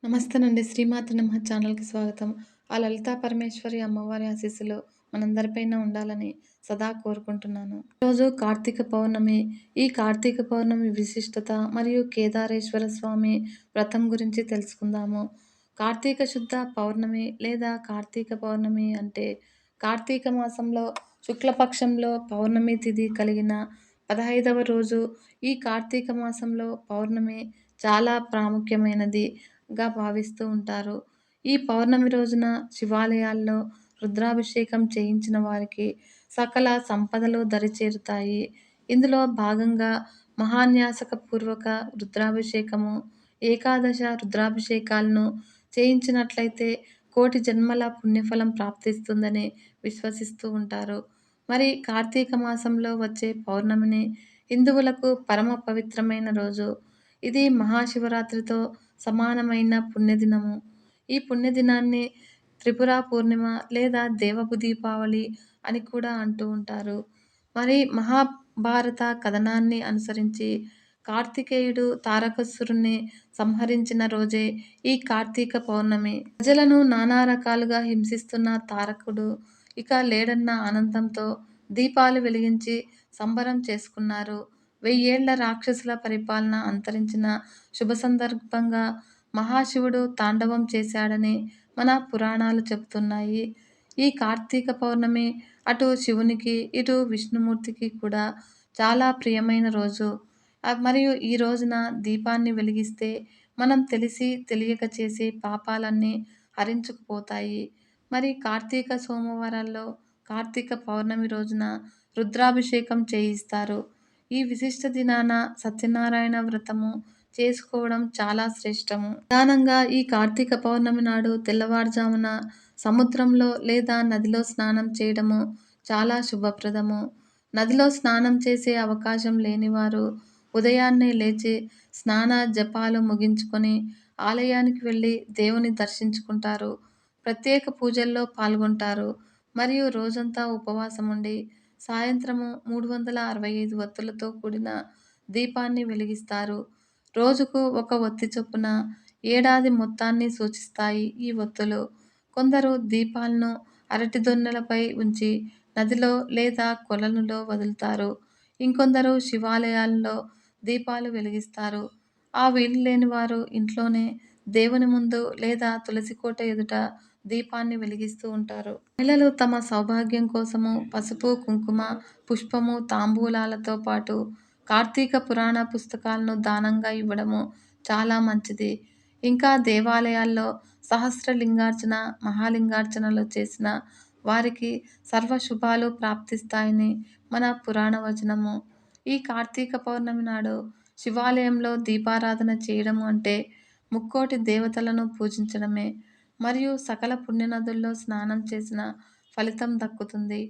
నమస్తేనండి. శ్రీమాత నమః ఛానల్‌కి స్వాగతం. ఆ లలితా పరమేశ్వరి అమ్మవారి ఆశీస్సులు మనందరిపైన ఉండాలని సదా కోరుకుంటున్నాను. ఈరోజు కార్తీక పౌర్ణమి. ఈ కార్తీక పౌర్ణమి విశిష్టత మరియు కేదారేశ్వర స్వామి వ్రతం గురించి తెలుసుకుందాము. కార్తీక శుద్ధ పౌర్ణమి లేదా కార్తీక పౌర్ణమి అంటే కార్తీక మాసంలో శుక్లపక్షంలో పౌర్ణమి తిథి కలిగిన 15వ రోజు. ఈ కార్తీక మాసంలో పౌర్ణమి చాలా ప్రాముఖ్యమైనదిగా భావిస్తూ ఉంటారు. ఈ పౌర్ణమి రోజున శివాలయాల్లో రుద్రాభిషేకం చేయించిన వారికి సకల సంపదలు దరిచేరుతాయి. ఇందులో భాగంగా మహాన్యాసపూర్వక రుద్రాభిషేకము, ఏకాదశ రుద్రాభిషేకాలను చేయించినట్లయితే కోటి జన్మల పుణ్యఫలం ప్రాప్తిస్తుందని విశ్వసిస్తూ ఉంటారు. మరి కార్తీక మాసంలో వచ్చే పౌర్ణమిని హిందువులకు పరమ పవిత్రమైన రోజు. ఇది మహాశివరాత్రితో సమానమైన పుణ్యదినము. ఈ పుణ్యదినాన్ని త్రిపుర పూర్ణిమ లేదా దేవపు దీపావళి అని కూడా అంటూ ఉంటారు. మరి మహాభారత కథనాన్ని అనుసరించి కార్తికేయుడు తారకాసురుడిని సంహరించిన రోజే ఈ కార్తీక పౌర్ణమి. ప్రజలను నానా రకాలుగా హింసిస్తున్న తారకుడు ఇక లేడన్న ఆనందంతో దీపాలు వెలిగించి సంబరం చేసుకున్నారు. 1000 ఏళ్ల రాక్షసుల పరిపాలన అంతరించిన శుభ సందర్భంగా మహాశివుడు తాండవం చేశాడని మన పురాణాలు చెబుతున్నాయి. ఈ కార్తీక పౌర్ణమి అటు శివునికి, ఇటు విష్ణుమూర్తికి కూడా చాలా ప్రియమైన రోజు. మరియు ఈ రోజున దీపాన్ని వెలిగిస్తే మనం తెలిసి తెలియక చేసే పాపాలన్నీ హరించుకుపోతాయి. మరి కార్తీక సోమవారాల్లో కార్తీక పౌర్ణమి రోజున రుద్రాభిషేకం చేయిస్తారు. ఈ విశిష్ట దినాన సత్యనారాయణ వ్రతము చేసుకోవడం చాలా శ్రేష్టము. ప్రధానంగా ఈ కార్తీక పౌర్ణమి నాడు తెల్లవారుజామున సముద్రంలో లేదా నదిలో స్నానం చేయడము చాలా శుభప్రదము. నదిలో స్నానం చేసే అవకాశం లేనివారు ఉదయాన్నే లేచి స్నాన జపాలు ముగించుకొని ఆలయానికి వెళ్ళి దేవుని దర్శించుకుంటారు. ప్రత్యేక పూజల్లో పాల్గొంటారు. మరియు రోజంతా ఉపవాసం ఉండి సాయంత్రము 365 వత్తులతో కూడిన దీపాన్ని వెలిగిస్తారు. రోజుకు ఒక ఒత్తి చొప్పున ఏడాది మొత్తాన్ని సూచిస్తాయి ఈ ఒత్తులు. కొందరు దీపాలను అరటి దొన్నెలపై ఉంచి నదిలో లేదా కొలనులో వదులుతారు. ఇంకొందరు శివాలయాల్లో దీపాలు వెలిగిస్తారు. ఆ వీలు లేని వారు ఇంట్లోనే దేవుని ముందు లేదా తులసి కోట ఎదుట దీపాన్ని వెలిగిస్తూ ఉంటారు. మహిళలు తమ సౌభాగ్యం కోసము పసుపు, కుంకుమ, పుష్పము, తాంబూలాలతో పాటు కార్తీక పురాణ పుస్తకాలను దానంగా ఇవ్వడము చాలా మంచిది. ఇంకా దేవాలయాల్లో సహస్రలింగార్చన, మహాలింగార్చనలు చేసిన వారికి సర్వశుభాలు ప్రాప్తిస్తాయని మన పురాణ వచనము. ఈ కార్తీక పౌర్ణమి నాడు శివాలయంలో దీపారాధన చేయడము అంటే ముక్కోటి దేవతలను పూజించడమే. మరియు సకల పుణ్యనదుల్లో స్నానం చేసిన ఫలితం దక్కుతుంది.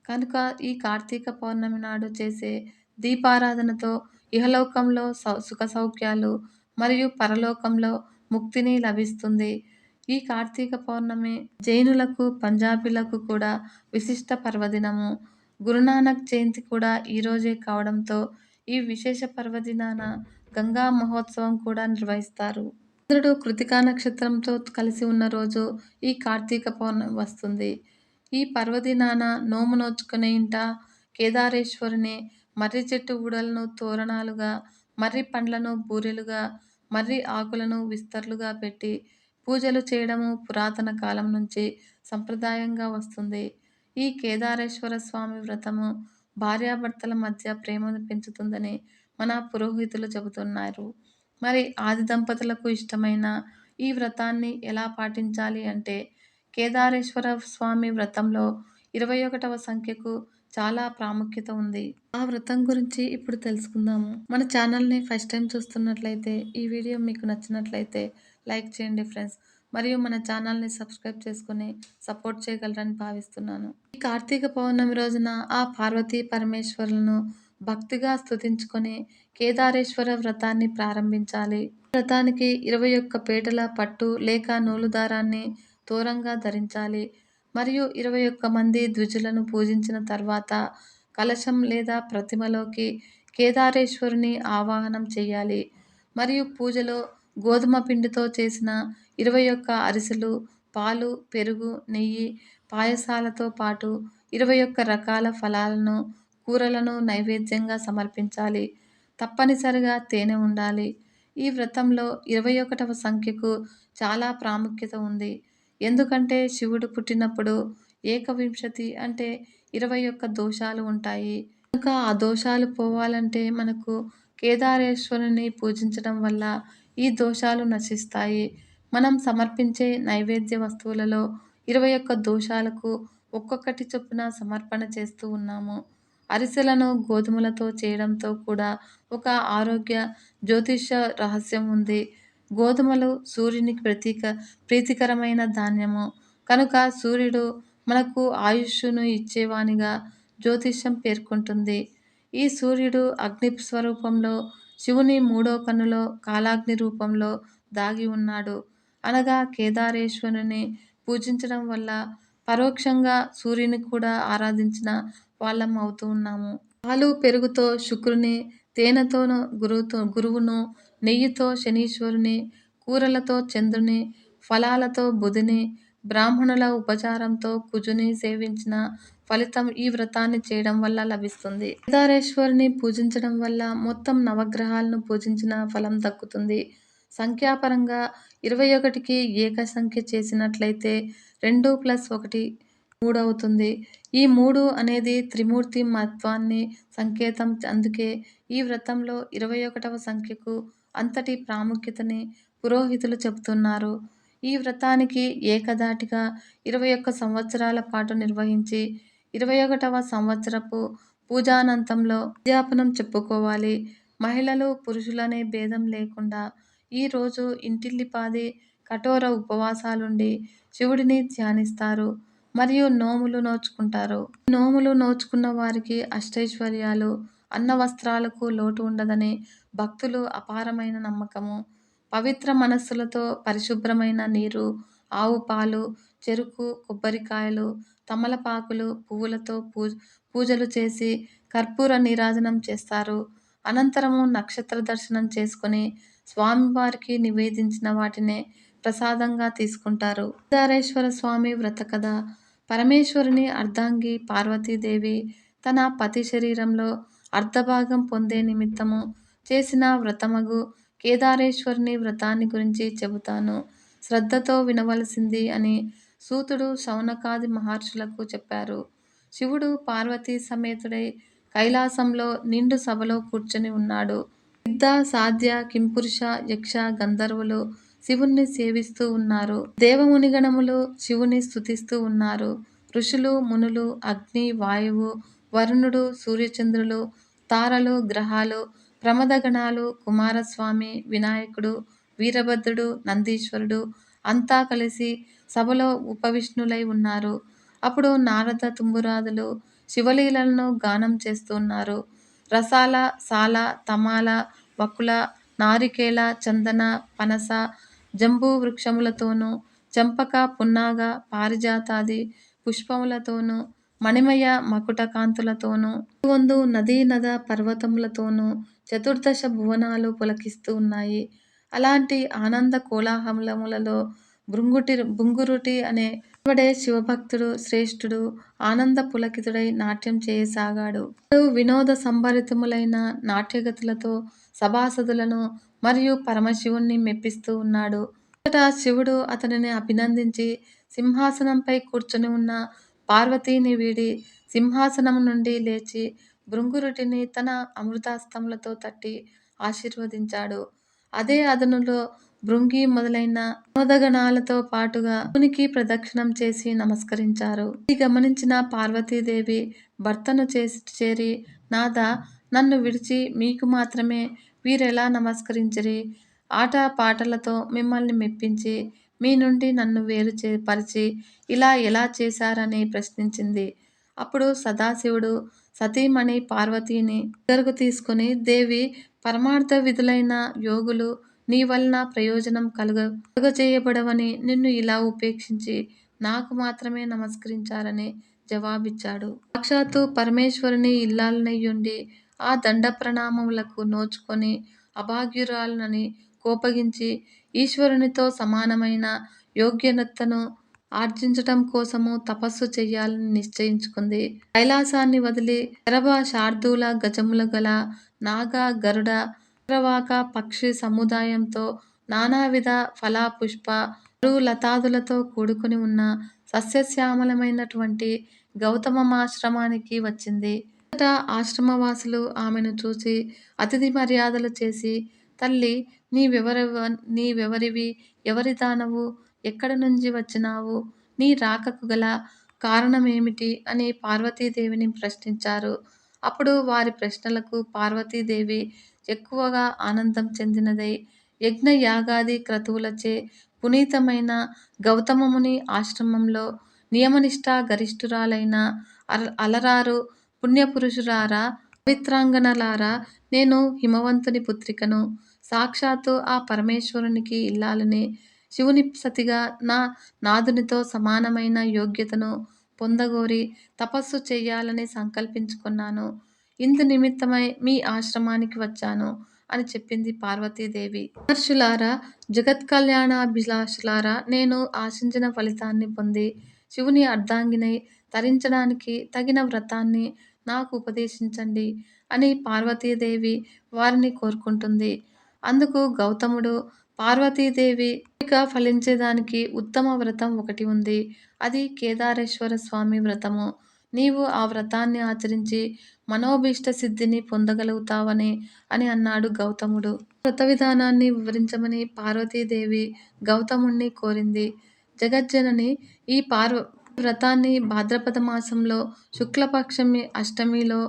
కనుక ఈ కార్తీక పౌర్ణమి నాడు చేసే దీపారాధనతో ఇహలోకంలో సుఖ సౌఖ్యాలు మరియు పరలోకంలో ముక్తిని లభిస్తుంది. ఈ కార్తీక పౌర్ణమి జైనులకు, పంజాబీలకు కూడా విశిష్ట పర్వదినము. గురునానక్ జయంతి కూడా ఈరోజే కావడంతో ఈ విశేష పర్వదినాన గంగా మహోత్సవం కూడా నిర్వహిస్తారు. చంద్రుడు కృతికా నక్షత్రంతో కలిసి ఉన్న రోజు ఈ కార్తీక పౌర్ణమి వస్తుంది. ఈ పర్వదినాన నోము నోచుకునే ఇంట కేదారేశ్వరుని మర్రి చెట్టు ఊడలను తోరణాలుగా, మర్రి పండ్లను బూరెలుగా, మర్రి ఆకులను విస్తర్లుగా పెట్టి పూజలు చేయడము పురాతన కాలం నుంచి సంప్రదాయంగా వస్తుంది. ఈ కేదారేశ్వర స్వామి వ్రతము భార్యాభర్తల మధ్య ప్రేమను పెంచుతుందని మన పురోహితులు చెబుతున్నారు. మరి ఆది దంపతులకు ఇష్టమైన ఈ వ్రతాన్ని ఎలా పాటించాలి అంటే కేదారేశ్వర స్వామి వ్రతంలో 21వ సంఖ్యకు చాలా ప్రాముఖ్యత ఉంది. ఆ వ్రతం గురించి ఇప్పుడు తెలుసుకుందాము. మన ఛానల్ని ఫస్ట్ టైం చూస్తున్నట్లయితే ఈ వీడియో మీకు నచ్చినట్లయితే లైక్ చేయండి ఫ్రెండ్స్. మరియు మన ఛానల్ని సబ్స్క్రైబ్ చేసుకొని సపోర్ట్ చేయగలరని భావిస్తున్నాను. ఈ కార్తీక పౌర్ణమి రోజున ఆ పార్వతీ పరమేశ్వరులను భక్తిగా స్తుతించుకొని కేదారేశ్వర వ్రతాన్ని ప్రారంభించాలి. వ్రతానికి 21 పీటల పట్టు లేక నూలు దారాన్ని తోరంగా ధరించాలి. మరియు 21 మంది ద్విజులను పూజించిన తర్వాత కలశం లేదా ప్రతిమలోకి కేదారేశ్వరుని ఆవాహనం చేయాలి. మరియు పూజలో గోధుమ పిండితో చేసిన 21 అరిసెలు, పాలు, పెరుగు, నెయ్యి, పాయసాలతో పాటు 21 రకాల ఫలాలను, కూరలను నైవేద్యంగా సమర్పించాలి. తప్పనిసరిగా తేనె ఉండాలి. ఈ వ్రతంలో 21వ సంఖ్యకు చాలా ప్రాముఖ్యత ఉంది. ఎందుకంటే శివుడు పుట్టినప్పుడు ఏకవింశతి అంటే 21 దోషాలు ఉంటాయి. కనుక ఆ దోషాలు పోవాలంటే మనకు కేదారేశ్వరుని పూజించడం వల్ల ఈ దోషాలు నశిస్తాయి. మనం సమర్పించే నైవేద్య వస్తువులలో 21 దోషాలకు ఒక్కొక్కటి చొప్పున సమర్పణ చేస్తూ ఉన్నాము. అరిసెలను గోధుమలతో చేయడంతో కూడా ఒక ఆరోగ్య, జ్యోతిష్య రహస్యం ఉంది. గోధుమలు సూర్యునికి ప్రీతికరమైన ధాన్యము. కనుక సూర్యుడు మనకు ఆయుష్షును ఇచ్చేవానిగా జ్యోతిష్యం పేర్కొంటుంది. ఈ సూర్యుడు అగ్ని స్వరూపంలో, శివుని మూడో కన్నులో కాలాగ్ని రూపంలో దాగి ఉన్నాడు. అనగా కేదారేశ్వరుని పూజించడం వల్ల పరోక్షంగా సూర్యుని కూడా ఆరాధించిన వాళ్ళం అవుతూ ఉన్నాము. పాలు, పెరుగుతో శుక్రుని, తేనెతోను గురువును, నెయ్యితో శనీశ్వరుని, కూరలతో చంద్రుని, ఫలాలతో బుధుని, బ్రాహ్మణుల ఉపచారంతో కుజుని సేవించిన ఫలితం ఈ వ్రతాన్ని చేయడం వల్ల లభిస్తుంది. కేదారేశ్వరుని పూజించడం వల్ల మొత్తం నవగ్రహాలను పూజించిన ఫలం దక్కుతుంది. సంఖ్యాపరంగా 21కి ఏక సంఖ్య చేసినట్లయితే 2+1 3 అవుతుంది. ఈ 3 అనేది త్రిమూర్తి మత్వాన్ని సంకేతం. అందుకే ఈ వ్రతంలో 21వ సంఖ్యకు అంతటి ప్రాముఖ్యతని పురోహితులు చెబుతున్నారు. ఈ వ్రతానికి ఏకధాటిగా 21 సంవత్సరాల పాటు నిర్వహించి 21వ సంవత్సరపు పూజానంతంలో ఉద్యాపనం చెప్పుకోవాలి. మహిళలు, పురుషులనే భేదం లేకుండా ఈ రోజు ఇంటిల్లిపాది కఠోర ఉపవాసాలుండి శివుడిని ధ్యానిస్తారు మరియు నోములు నోచుకుంటారు. నోములు నోచుకున్న వారికి అష్టైశ్వర్యాలు, అన్న వస్త్రాలకు లోటు ఉండదని భక్తులు అపారమైన నమ్మకము. పవిత్ర మనస్సులతో పరిశుభ్రమైన నీరు, ఆవు పాలు, చెరుకు, కొబ్బరికాయలు, తమలపాకులు, పువ్వులతో పూజలు చేసి కర్పూర నీరాజనం చేస్తారు. అనంతరము నక్షత్ర దర్శనం చేసుకుని స్వామివారికి నివేదించిన వాటినే ప్రసాదంగా తీసుకుంటారు. కేదారేశ్వర స్వామి వ్రత కథ. పరమేశ్వరుని అర్ధాంగి పార్వతీదేవి తన పతి శరీరంలో అర్ధభాగం పొందే నిమిత్తము చేసిన వ్రతమగు కేదారేశ్వరుని వ్రతాన్ని గురించి చెబుతాను. శ్రద్ధతో వినవలసింది అని సూతుడు శౌనకాది మహర్షులకు చెప్పారు. శివుడు పార్వతీ సమేతుడై కైలాసంలో నిండు సభలో కూర్చొని ఉన్నాడు. సిద్ధ, సాధ్య, కింపురుష, యక్ష, గంధర్వులు శివుణ్ణి సేవిస్తూ ఉన్నారు. దేవమునిగణములు శివుని స్తుతిస్తూ ఉన్నారు. ఋషులు, మునులు, అగ్ని, వాయువు, వరుణుడు, సూర్యచంద్రులు, తారలు, గ్రహాలు, ప్రమదగణాలు, కుమారస్వామి, వినాయకుడు, వీరభద్రుడు, నందీశ్వరుడు అంతా కలిసి సభలో ఉపవిష్ణులై ఉన్నారు. అప్పుడు నారద తుంబురాదులు శివలీలలను గానం చేస్తున్నారు. రసాల, సాల, తమాల, వకుల, నారికేళ, చందన, పనస, జంబూ వృక్షములతోనూ, చంపక, పున్నాగ, పారిజాతాది పుష్పములతోనూ, మణిమయ మకుట కాంతులతోనూ, వందు నదీ నద పర్వతములతోనూ చతుర్దశ భువనాలు పులకిస్తూ ఉన్నాయి. అలాంటి ఆనంద కోలాహలములలో భృంగురుటి అనే ఇవడే శివభక్తుడు శ్రేష్ఠుడు ఆనంద పులకితుడై నాట్యం చేయసాగాడు. వినోద సంభరితములైన నాట్యగతులతో సభాసదులను మరియు పరమశివుణ్ణి మెప్పిస్తూ ఉన్నాడు. అంతటా శివుడు అతనిని అభినందించి సింహాసనంపై కూర్చొని ఉన్న పార్వతీని వీడి సింహాసనం నుండి లేచి భృంగురుటిని తన అమృతాస్తములతో తట్టి ఆశీర్వదించాడు. అదే అదనులో భృంగి మొదలైన వినోదగణాలతో పాటుగా శివునికి ప్రదక్షిణం చేసి నమస్కరించారు. ఇది గమనించిన పార్వతీదేవి భర్తను చేరి, నాథా, నన్ను విడిచి మీకు మాత్రమే వీరెలా నమస్కరించిరి? ఆట పాటలతో మిమ్మల్ని మెప్పించి మీ నుండి నన్ను వేరు పరిచి ఇలా ఎలా చేశారని ప్రశ్నించింది. అప్పుడు సదాశివుడు సతీమణి పార్వతీని దగ్గరకు తీసుకుని, దేవి, పరమార్థ విధులైన యోగులు నీ వలన ప్రయోజనం కలుగజేయబడవని నిన్ను ఇలా ఉపేక్షించి నాకు మాత్రమే నమస్కరించారని జవాబిచ్చాడు. సాక్షాత్తు పరమేశ్వరుని ఇల్లాలనయ్యుండి ఆ దండ ప్రణామములకు నోచుకొని అభాగ్యురాలనని కోపగించి ఈశ్వరునితో సమానమైన యోగ్యతను ఆర్జించటం కోసము తపస్సు చెయ్యాలని నిశ్చయించుకుంది. కైలాసాన్ని వదిలి శరభ, శార్దూల, గజములు గల నాగ, గరుడ, చక్రవాక పక్షి సముదాయంతో నానావిధ ఫల, పుష్ప, లతాదులతో కూడుకుని ఉన్న సస్యశ్యామలమైనటువంటి గౌతమమాశ్రమానికి వచ్చింది. మొదట ఆశ్రమవాసులు ఆమెను చూసి అతిథి మర్యాదలు చేసి, తల్లి నీవెవరివి? ఎవరి దానవు? ఎక్కడి నుంచి వచ్చినావు? నీ రాకకు గల కారణమేమిటి? అని పార్వతీదేవిని ప్రశ్నించారు. అప్పుడు వారి ప్రశ్నలకు పార్వతీదేవి ఎక్కువగా ఆనందం చెందినదై యజ్ఞ యాగాది క్రతువులచే పునీతమైన గౌతమముని ఆశ్రమంలో నియమనిష్ట గరిష్ఠురాలైన అలరారు పుణ్యపురుషులారా, పవిత్రాంగనలారా, నేను హిమవంతుని పుత్రికను, సాక్షాత్తు ఆ పరమేశ్వరునికి ఇల్లాలని, శివుని సతిగా నా నాథునితో సమానమైన యోగ్యతను పొందగోరి తపస్సు చెయ్యాలని సంకల్పించుకున్నాను. ఇందు నిమిత్తమై మీ ఆశ్రమానికి వచ్చాను అని చెప్పింది పార్వతీదేవి. మహర్షులారా, జగత్కళ్యాణాభిలాషులారా, నేను ఆశించిన ఫలితాన్ని పొంది శివుని అర్ధాంగినై తరించడానికి తగిన వ్రతాన్ని నాకు ఉపదేశించండి అని పార్వతీదేవి వారిని కోరుకుంటుంది. అందుకు గౌతముడు, పార్వతీదేవి కోరిక ఫలించేదానికి ఉత్తమ వ్రతం ఒకటి ఉంది. అది కేదారేశ్వర స్వామి వ్రతము. నీవు ఆ వ్రతాన్ని ఆచరించి మనోభీష్ట సిద్ధిని పొందగలుగుతావని అని అన్నాడు గౌతముడు. వ్రత విధానాన్ని వివరించమని పార్వతీదేవి గౌతముణ్ణి కోరింది. జగజ్జనని, ఈ వ్రతాన్ని భాద్రపద మాసంలో శుక్లపక్షం అష్టమిలో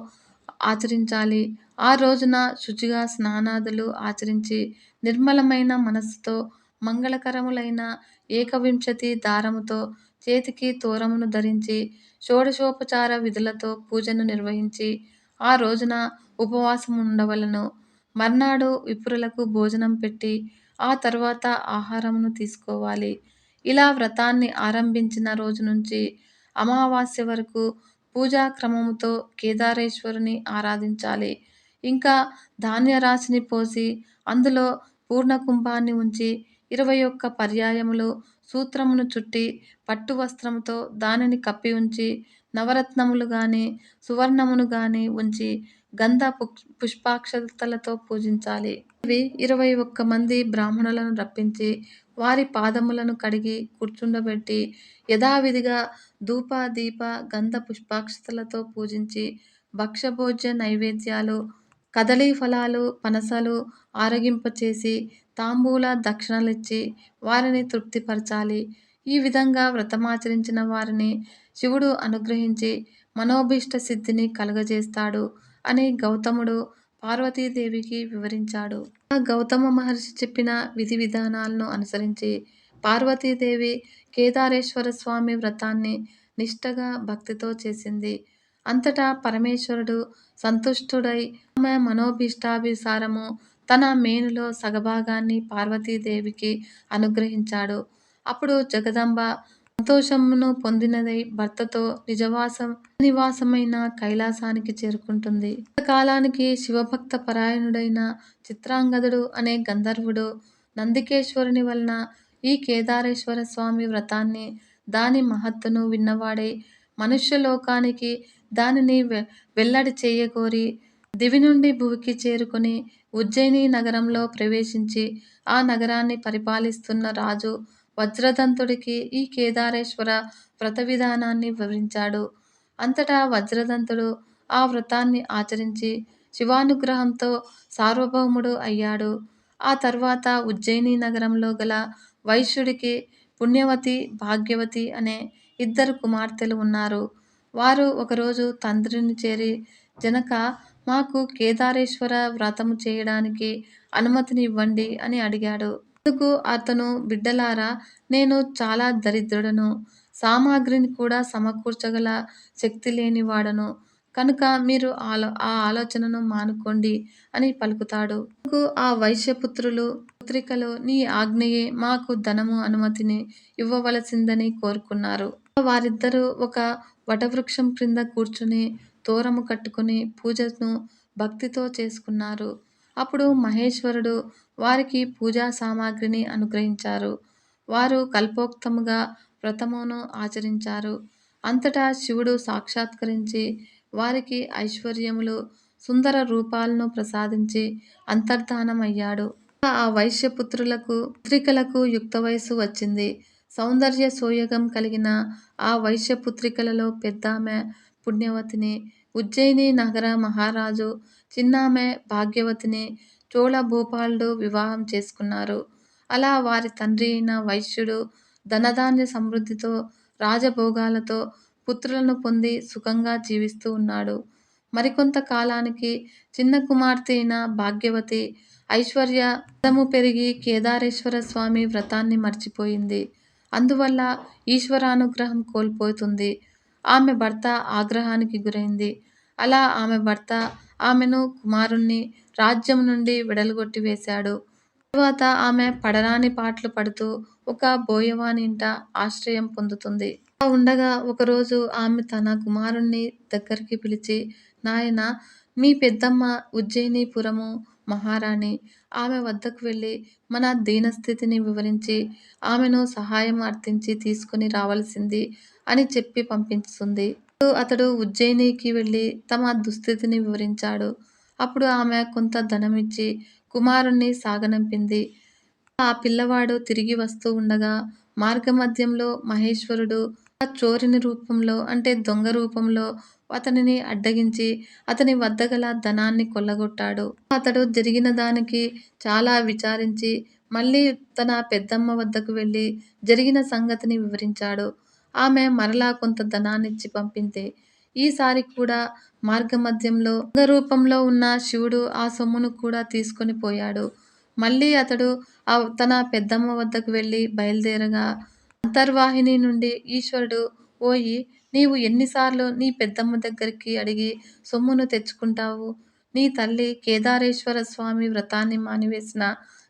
ఆచరించాలి. ఆ రోజున శుచిగా స్నానాదులు ఆచరించి నిర్మలమైన మనస్సుతో మంగళకరములైన ఏకవింశతి దారముతో చేతికి తోరమును ధరించి షోడశోపచార విధులతో పూజను నిర్వహించి ఆ రోజున ఉపవాసం ఉండవలను. మర్నాడు విప్రులకు భోజనం పెట్టి ఆ తర్వాత ఆహారమును తీసుకోవాలి. ఇలా వ్రతాన్ని ఆరంభించిన రోజు నుంచి అమావాస్య వరకు పూజా క్రమముతో కేదారేశ్వరుని ఆరాధించాలి. ఇంకా ధాన్యరాశిని పోసి అందులో పూర్ణకుంభాన్ని ఉంచి 21 పర్యాయములు సూత్రమును చుట్టి పట్టు వస్త్రముతో దానిని కప్పి ఉంచి నవరత్నములు గాని సువర్ణమును గాని ఉంచి గంధ పుష్పాక్షతలతో పూజించాలి. ఇవి 21 మంది బ్రాహ్మణులను రప్పించి వారి పాదములను కడిగి కూర్చుండబెట్టి యథావిధిగా ధూప, దీప, గంధ పుష్పాక్షతలతో పూజించి భక్ష్యభోజ్య నైవేద్యాలు, కదళీ ఫలాలు, పనసలు ఆరగింపచేసి తాంబూల దక్షిణలిచ్చి వారిని తృప్తిపరచాలి. ఈ విధంగా వ్రతమాచరించిన వారిని శివుడు అనుగ్రహించి మనోభీష్ట సిద్ధిని కలుగజేస్తాడు అని గౌతముడు పార్వతీదేవికి వివరించాడు. ఆ గౌతమ మహర్షి చెప్పిన విధి విధానాలను అనుసరించి పార్వతీదేవి కేదారేశ్వర స్వామి వ్రతాన్ని నిష్ఠగా భక్తితో చేసింది. అంతటా పరమేశ్వరుడు సంతుష్టుడై ఆమె మనోభీష్టాభిసారము తన మేనులో సగభాగాన్ని పార్వతీదేవికి అనుగ్రహించాడు. అప్పుడు జగదంబ సంతోషమును పొందినదై భర్తతో నివాసమైన కైలాసానికి చేరుకుంటుంది. కొంతకాలానికి శివభక్త పరాయణుడైన చిత్రాంగదుడు అనే గంధర్వుడు నందికేశ్వరుని వలన ఈ కేదారేశ్వర స్వామి వ్రతాన్ని, దాని మహత్తును విన్నవాడై మనుష్యలోకానికి దానిని వెల్లడి చేయగోరి దివి నుండి భువికి చేరుకుని ఉజ్జయిని నగరంలో ప్రవేశించి ఆ నగరాన్ని పరిపాలిస్తున్న రాజు వజ్రదంతుడికి ఈ కేదారేశ్వర వ్రత విధానాన్ని వివరించాడు. అంతటా వజ్రదంతుడు ఆ వ్రతాన్ని ఆచరించి శివానుగ్రహంతో సార్వభౌముడు అయ్యాడు. ఆ తర్వాత ఉజ్జయిని నగరంలో గల వైశ్యుడికి పుణ్యవతి, భాగ్యవతి అనే 2 కుమార్తెలు ఉన్నారు. వారు ఒకరోజు తండ్రిని చేరి, జనక, మాకు కేదారేశ్వర వ్రతము చేయడానికి అనుమతిని ఇవ్వండి అని అడిగాడు. అందుకు అతను, బిడ్డలారా, నేను చాలా దరిద్రుడను, సామాగ్రిని కూడా సమకూర్చగల శక్తి లేనివాడను, కనుక మీరు ఆ ఆలోచనను మానుకోండి అని పలుకుతాడు. అందుకు ఆ వైశ్యపుత్రులు, పుత్రికలు, నీ ఆజ్ఞయే మాకు ధనము అనుమతిని ఇవ్వవలసిందని కోరుకున్నారు. వారిద్దరూ ఒక వటవృక్షం క్రింద కూర్చుని తోరము కట్టుకుని పూజను భక్తితో చేసుకున్నారు. అప్పుడు మహేశ్వరుడు వారికి పూజా సామాగ్రిని అనుగ్రహించారు. వారు కల్పోక్తముగా వ్రతమును ఆచరించారు. అంతటా శివుడు సాక్షాత్కరించి వారికి ఐశ్వర్యములు, సుందర రూపాలను ప్రసాదించి అంతర్ధానమయ్యాడు. ఆ వైశ్యపుత్రులకు పుత్రికలకు యుక్త వయస్సు వచ్చింది. సౌందర్య సోయగం కలిగిన ఆ వైశ్యపుత్రికలలో పెద్దామె పుణ్యవతిని, ఉజ్జయిని నగర మహారాజు చిన్నామె భాగ్యవతిని చోళ భూపాలుడు వివాహం చేసుకున్నారు. అలా వారి తండ్రి అయిన వైశ్యుడు ధనధాన్య సమృద్ధితో, రాజభోగాలతో పుత్రులను పొంది సుఖంగా జీవిస్తూ ఉన్నాడు. మరికొంత కాలానికి చిన్న కుమార్తె అయిన భాగ్యవతి ఐశ్వర్యము పెరిగి కేదారేశ్వర స్వామి వ్రతాన్ని మర్చిపోయింది. అందువల్ల ఈశ్వరానుగ్రహం కోల్పోతుంది. ఆమె భర్త ఆగ్రహానికి గురైంది. అలా ఆమె భర్త ఆమెను, కుమారుణ్ణి రాజ్యం నుండి వెడలుగొట్టి వేశాడు. తరువాత ఆమె పడరాని పాట్లు పడుతూ ఒక బోయవాని ఇంట ఆశ్రయం పొందుతుంది. అలా ఉండగా ఒకరోజు ఆమె తన కుమారుణ్ణి దగ్గరికి పిలిచి, నాయనా, మీ పెద్దమ్మ ఉజ్జయినీపురము మహారాణి. ఆమె వద్దకు వెళ్ళి మన దీనస్థితిని వివరించి ఆమెను సహాయం అర్థించి తీసుకుని రావలసింది అని చెప్పి పంపిస్తుంది. అతడు ఉజ్జయినికి వెళ్ళి తమ దుస్థితిని వివరించాడు. అప్పుడు ఆమె కొంత ధనమిచ్చి కుమారుణ్ణి సాగనంపింది. ఆ పిల్లవాడు తిరిగి వస్తూ ఉండగా మార్గమధ్యంలో మహేశ్వరుడు చోరుని రూపంలో అంటే దొంగ రూపంలో అతనిని అడ్డగించి అతని వద్ద గల ధనాన్ని కొల్లగొట్టాడు. అతడు జరిగిన దానికి చాలా విచారించి మళ్ళీ తన పెద్దమ్మ వద్దకు వెళ్ళి జరిగిన సంగతిని వివరించాడు. ఆమె మరలా కొంత ధనాన్నిచ్చి పంపింది. ఈసారి కూడా మార్గమధ్యంలో దొంగ రూపంలో ఉన్న శివుడు ఆ సొమ్మును కూడా తీసుకొని పోయాడు. మళ్ళీ అతడు తన పెద్దమ్మ వద్దకు వెళ్ళి బయలుదేరగా అంతర్వాహిని నుండి ఈశ్వరుడు, ఓయి, నీవు ఎన్నిసార్లు నీ పెద్దమ్మ దగ్గరికి అడిగి సొమ్మును తెచ్చుకుంటావు? నీ తల్లి కేదారేశ్వర స్వామి వ్రతాన్ని మానివేసిన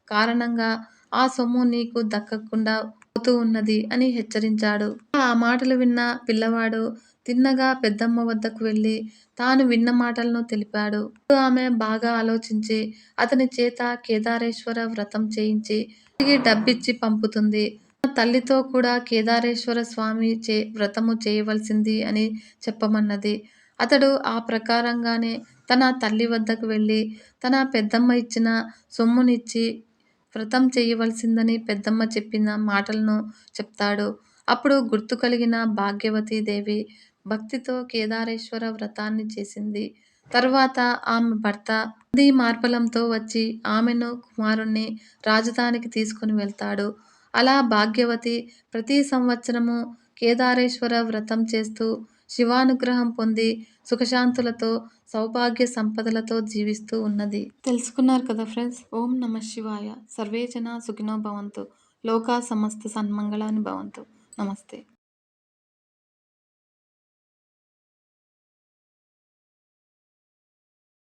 కారణంగా ఆ సొమ్ము నీకు దక్కకుండా పోతూ ఉన్నది అని హెచ్చరించాడు. ఆ మాటలు విన్న పిల్లవాడు తిన్నగా పెద్దమ్మ వద్దకు వెళ్ళి తాను విన్న మాటలను తెలిపాడు. ఆమె బాగా ఆలోచించి అతని చేత కేదారేశ్వర వ్రతం చేయించి తిరిగి డబ్బిచ్చి పంపుతుంది. తల్లితో కూడా కేదారేశ్వర స్వామి వ్రతము చేయవలసింది అని చెప్పమన్నది. అతడు ఆ ప్రకారంగానే తన తల్లి వద్దకు వెళ్ళి తన పెద్దమ్మ ఇచ్చిన సొమ్మునిచ్చి వ్రతం చేయవలసిందని పెద్దమ్మ చెప్పిన మాటలను చెప్తాడు. అప్పుడు గుర్తు కలిగిన భాగ్యవతీ దేవి భక్తితో కేదారేశ్వర వ్రతాన్ని చేసింది. తరువాత ఆమె భర్త నంది మార్బలంతో వచ్చి ఆమెను, కుమారుణ్ణి రాజధానికి తీసుకుని వెళ్తాడు. అలా భాగ్యవతి ప్రతి సంవత్సరము కేదారేశ్వర వ్రతం చేస్తూ శివానుగ్రహం పొంది సుఖశాంతులతో, సౌభాగ్య సంపదలతో జీవిస్తూ ఉన్నది. తెలుసుకున్నారు కదా ఫ్రెండ్స్. ఓం నమః శివాయ. సర్వే జనా సుఖినో భవంతు. లోకా సమస్త సన్మంగళాని భవంతు. నమస్తే.